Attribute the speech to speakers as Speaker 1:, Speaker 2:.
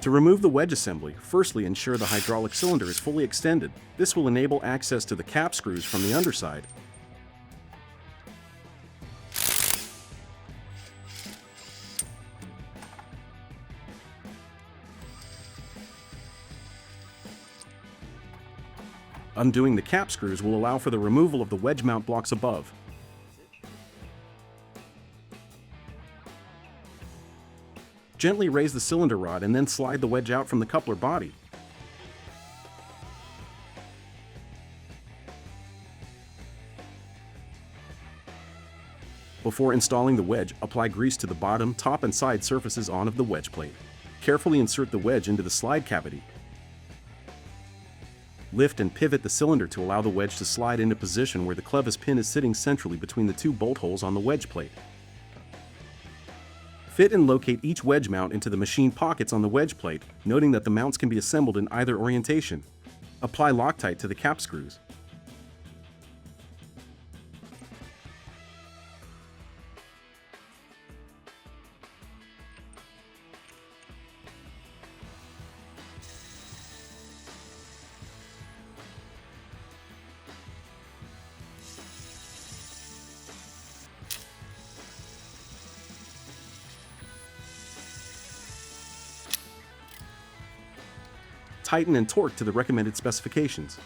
Speaker 1: To remove the wedge assembly, firstly ensure the hydraulic cylinder is fully extended. This will enable access to the cap screws from the underside. Undoing the cap screws will allow for the removal of the wedge mount blocks above. Gently raise the cylinder rod and then slide the wedge out from the coupler body. Before installing the wedge, apply grease to the bottom, top, and side surfaces of the wedge plate. Carefully insert the wedge into the slide cavity. Lift and pivot the cylinder to allow the wedge to slide into position where the clevis pin is sitting centrally between the two bolt holes on the wedge plate. Fit and locate each wedge mount into the machine pockets on the wedge plate, noting that the mounts can be assembled in either orientation. Apply Loctite to the cap screws. Tighten and torque to the recommended specifications.